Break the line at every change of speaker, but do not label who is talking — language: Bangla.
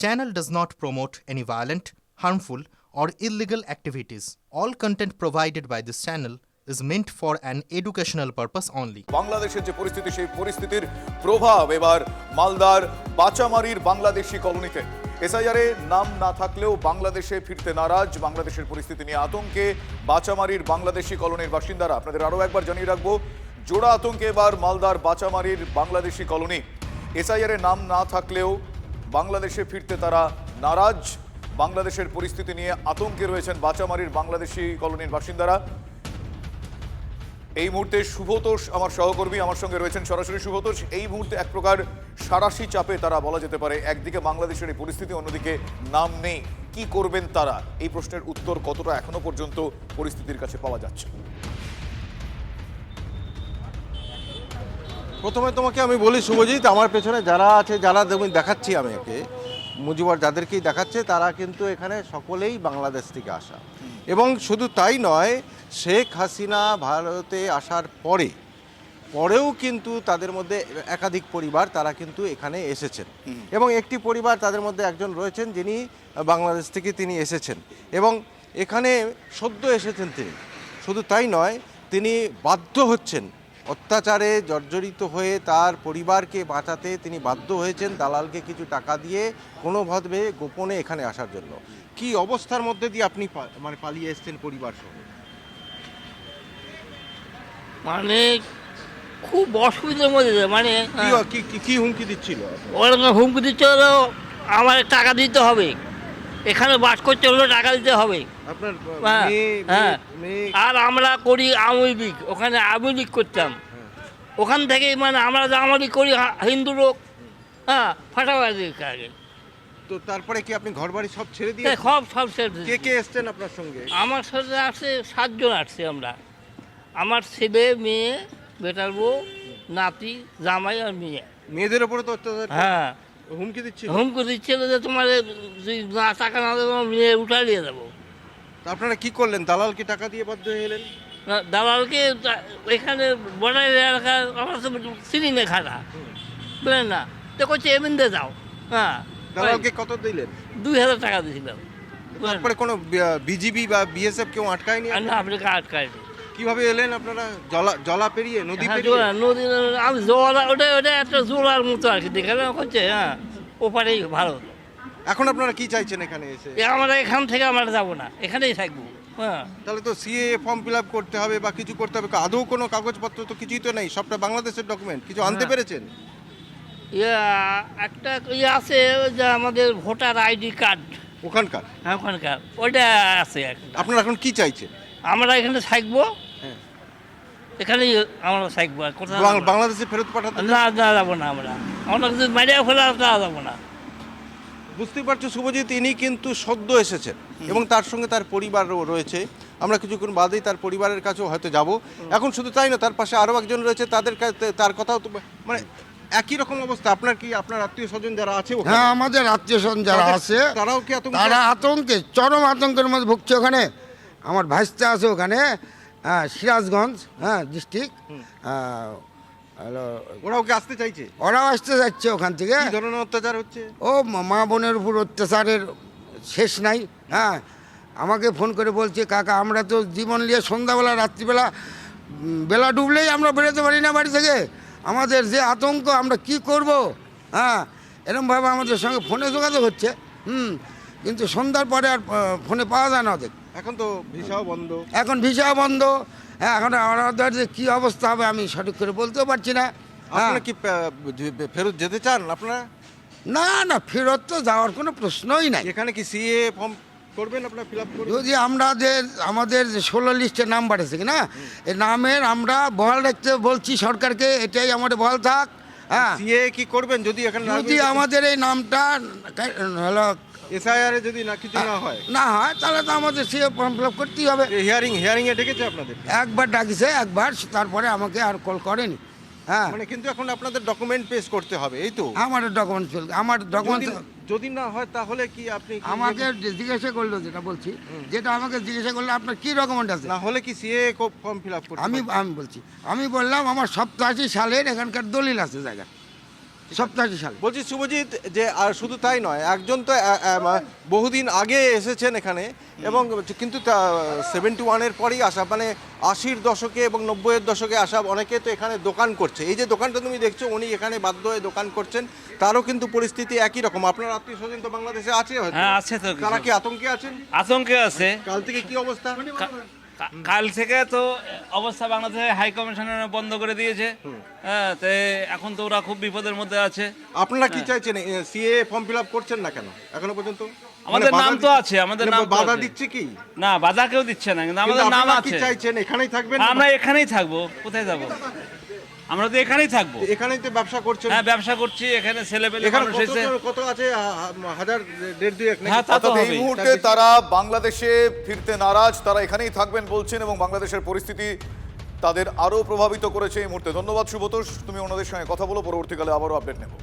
Channel does not promote any violent, harmful, or illegal activities. All content provided by this channel is meant for an educational purpose only.
বাংলাদেশের যে পরিস্থিতি সেই পরিস্থিতির প্রভাব এবার মালদার বাচামারির বাংলাদেশি কলোনিতে এসআইআরে নাম না থাকলেও বাংলাদেশে ফিরতে নারাজ। বাংলাদেশের পরিস্থিতি নিয়ে আতঙ্কে বাচামারির বাংলাদেশি কলোনির বাসিন্দারা। আপনাদের আরও একবার জানিয়ে রাখবো, জোড়া আতঙ্কে এবার মালদার বাচামারির বাংলাদেশি কলোনি। এসআইআরে নাম না থাকলেও বাংলাদেশে ফিরতে তারা নারাজ। বাংলাদেশের পরিস্থিতি নিয়ে আতঙ্কে রয়েছেন বাচামারির বাংলাদেশি কলোনির বাসিন্দারা। এই মুহূর্তে শুভতোষ আমার সহকর্মী, আমার সঙ্গে রয়েছেন সরাসরি। শুভতোষ, এই মুহূর্তে এক প্রকার সারাশি চাপে তারা বলা যেতে পারে। একদিকে বাংলাদেশের এই পরিস্থিতি, অন্যদিকে নাম নেই। কি করবেন তারা? এই প্রশ্নের উত্তর কতটা এখনো পর্যন্ত পরিস্থিতির কাছে পাওয়া যাচ্ছে?
প্রথমে তোমাকে আমি বলি শুভজিৎ, আমার পেছনে যারা আছে, যারা দেখাচ্ছি আমি একে মুজিবর যাদেরকেই দেখাচ্ছে, তারা কিন্তু এখানে সকলেই বাংলাদেশ থেকে আসা। এবং শুধু তাই নয়, শেখ হাসিনা ভারতে আসার পরেও কিন্তু তাদের মধ্যে একাধিক পরিবার তারা কিন্তু এখানে এসেছেন। এবং একটি পরিবার তাদের মধ্যে একজন রয়েছেন যিনি বাংলাদেশ থেকে তিনি এসেছেন এবং এখানে সদ্য এসেছেন তিনি। শুধু তাই নয়, তিনি বাধ্য হচ্ছেন, অত্যাচারে জর্জরিত হয়ে তার পরিবারকে বাঁচাতে তিনি বাধ্য হয়েছেন দালালকে কিছু টাকা দিয়ে কোনোভাবে গোপনে এখানে আসার জন্য। কি অবস্থার মধ্যে দিয়ে আপনি পালিয়ে এসেছেন পরিবার সহ?
মানে খুব অসুবিধার মধ্যে, মানে
কি হুমকি দিচ্ছিল?
ওরা হুমকি দিচ্ছিল আমার টাকা দিতে হবে, এখানে বাস করতে হলে টাকা দিতে হবে।
আপনার
হ্যাঁ, আর আমরা করি আওয়ামী লীগ, ওখানে আওয়ামী লীগ করতাম। ওখান থেকে মানে আমরা যে আওয়ামী লীগ করি হিন্দু লোক, হ্যাঁ, ফাটাফাটি আগে।
তো তারপরে কি আপনি ঘর বাড়ি সব ছেড়ে দিয়ে?
সব ছেড়ে
কে কে এসছেন আপনার সঙ্গে?
আমার সাথে আসছে 7 জন আসছে আমরা। আমার ছেলে, মেয়ে, বেটার বউ, নাতি, জামাই আর মেয়ে।
মেয়েদের ওপরে তো অত্যাচার?
হ্যাঁ,
হুমকি দিচ্ছিল?
হুমকি দিচ্ছিল যে তোমার না টাকা না দেবো মেয়ে উঠা নিয়ে যাবো।
আপনারা কি করলেন? দালালকে টাকা দিয়ে বাধ্য হয়ে এলেন?
দালালকে এখানে বর্ডার এলাকার আমার তো চিনি না খাটা, বুঝলেন না, তো করছে এমনিতে যাও। হ্যাঁ,
দালালকে কত দিলেন?
2000 টাকা দিয়েছিলাম।
তারপরে কোনো বিজিবি বা বিএসএফ কেউ আটকায়নি?
না, আপনাকে আটকায়নি।
কিভাবে এলেন আপনারা? জলা পেরিয়ে, নদী পেরিয়ে?
নদী, আমি জলা, ওটা একটা জোলার মতো আর কি দেখে করছে। হ্যাঁ, ওপারেই ভালো।
এখন আপনারা কি চাইছেন এখানে এসে?
আমরা এখান থেকে আমরা যাবো না, এখানেই থাকবো। হ্যাঁ,
তাহলে তো সিএ ফর্ম ফিল আপ করতে হবে বা কিছু করতে হবে। আদৌ কোনো কাগজপত্র তো কিছুই তো নেই, সবটা বাংলাদেশের ডকুমেন্ট। কিছু আনতে পেরেছেন?
একটা আছে যে আমাদের ভোটার আইডি কার্ড
ওখানকার?
হ্যাঁ, ওখানকার ওইটা আছে।
আপনারা এখন কি চাইছেন?
আমরা এখানে থাকবো,
হ্যাঁ,
এখানেই আমরা থাকবো। কোথাও
বাংলাদেশে ফেরত পাঠাতে?
না, যাবো না আমরা যদি মারিয়া ফেলা যাবো না।
বুঝতেই পারছো শুভজিৎ, ইনি কিন্তু সদ্য এসেছেন এবং তার সঙ্গে তার পরিবারও রয়েছে। আমরা কিছুক্ষণ বাদেই তার পরিবারের কাছেও হয়তো যাব। এখন শুধু তাই না, তার পাশে আরও একজন রয়েছে, তার কথাও তো মানে একই রকম অবস্থা। আপনার কি আপনার আত্মীয় স্বজন যারা আছে?
হ্যাঁ, আমাদের আত্মীয় স্বজন যারা আছে
তারাও কি
তারা আতঙ্কে, চরম আতঙ্কের মধ্যে ভুগছে। ওখানে আমার ভাইস্তা আছে ওখানে, সিরাজগঞ্জ, হ্যাঁ, ডিস্ট্রিক্ট। হ্যালো,
ওরাও কি আসতে চাইছে?
ওরাও আসতে যাচ্ছে ওখান থেকে।
কি ধরনের অত্যাচার হচ্ছে?
ও মা বোনের উপর অত্যাচারের শেষ নাই। হ্যাঁ, আমাকে ফোন করে বলছে, কাকা আমরা তো জীবন নিয়ে সন্ধ্যাবেলা, রাত্রিবেলা, বেলা ডুবলেই আমরা বেরোতে পারি না বাড়ি থেকে। আমাদের যে আতঙ্ক, আমরা কি করব। হ্যাঁ, এরকমভাবে আমাদের সঙ্গে ফোনে যোগাযোগ হচ্ছে। কিন্তু সন্ধ্যার পরে আর ফোনে পাওয়া যায় না ওদের।
এখন তো ভিসাও বন্ধ।
এখন ভিসাও বন্ধ। হ্যাঁ, এখন আমাদের যে কী অবস্থা হবে আমি সঠিক করে বলতেও পারছি না।
আপনারা কি ফেরত যেতে চান? আপনারা?
না না, ফেরত তো যাওয়ার কোনো প্রশ্নই নাই।
এখানে কি সিএ ফর্ম করবেন আপনারা, ফিল আপ করবেন?
যদি আমাদের 16 লিস্টে নাম বাড়েছে কি না, এই নামের আমরা বহাল রাখতে বলছি সরকারকে, এটাই আমাদের বহাল থাক। হ্যাঁ,
সিএ কি করবেন যদি এখানে
যদি আমাদের এই নামটা হলো
এসআইআর এ যদি না কিছু না হয়,
তাহলে তো আমাদের সে ফর্ম ফিল আপ করতেই হবে।
হিয়ারিং এ ডেকেছে আপনাদের?
একবার ডাকিছে, একবার, তারপরে আমাকে আর কল করেনি। হ্যাঁ,
মানে কিন্তু এখন আপনাদের ডকুমেন্ট পেশ করতে হবে, এই তো?
আমার ডকুমেন্ট চলছে, আমার ডকুমেন্ট।
যদি না হয় তাহলে কি আপনি
আমাকে জিজ্ঞাসা করলো, যেটা বলছি, যেটা আমাকে জিজ্ঞাসা করলো আপনার কি ডকুমেন্ট আছে,
না হলে কি সিএ ফর্ম ফিল আপ করতে?
আমি বলছি, আমি বললাম আমার 87 সালের এখানকার দলিল আছে জায়গা। 87 সালে।
বলছি শুভজিৎ, যে আর শুধু তাই নয়, একজন তো বহুদিন আগে এসেছেন এখানে, এবং কিন্তু 71-এর পরেই আসা, মানে 80-র দশকে এবং 90-এর দশকে আসা অনেকে তো এখানে দোকান করছে। এই যে দোকানটা তুমি দেখছো, উনি এখানে বাধ্য হয়ে দোকান করছেন, তারও কিন্তু পরিস্থিতি একই রকম। আপনার আত্মীয় স্বজন তো বাংলাদেশে আছে হয়তো?
হ্যাঁ, আছে তো কিছু।
তারা কি আতঙ্কে আছেন?
আতঙ্কে আছে।
কাল থেকে কি অবস্থা?
কাল থেকে তো অবস্থা বাংলাদেশে হাই কমিশনার বন্ধ করে দিয়েছে। হ্যাঁ, তো এখন তো ওরা খুব বিপদের মধ্যে আছে।
আপনারা কি চাইছেন? সিএ ফর্ম ফিল আপ করছেন না কেন এখনো পর্যন্ত?
আমাদের
মানে
নাম
বাধা
তো
দিচ্ছে-
আছে, আমাদের
মানে
নাম তো
বাধা
আছে।
দিচ্ছে কি?
না, বাধা কেউ দিচ্ছে না, কিন্তু আমাদের
কিন্তু
নাম
আপনারা কি
আছে।
চাইছেন এখানেই থাকবেন?
আমরা এখানেই থাকবো, কোথায় যাব? আমরা তো এখানেই থাকবো।
এখানেই তো ব্যবসা করছেন।
হ্যাঁ, ব্যবসা করছি, এখানে ছেলেপেলে
এখানে
মানুষ এসে।
কত আছে? হাজার, দেড় দুয়েক নাকি?
হ্যাঁ, তা তো
অর্থাৎ এই
হবেই।
মুহূর্তে তারা বাংলাদেশে ফিরতে নারাজ, তারা এখানেই থাকবেন বলছেন, এবং বাংলাদেশের পরিস্থিতি তাদের আরও প্রভাবিত করেছে এই মুহূর্তে। ধন্যবাদ সুব্রত, তুমি ওনাদের সঙ্গে কথা বলো, পরবর্তীকালে আবারও আপডেট নেব।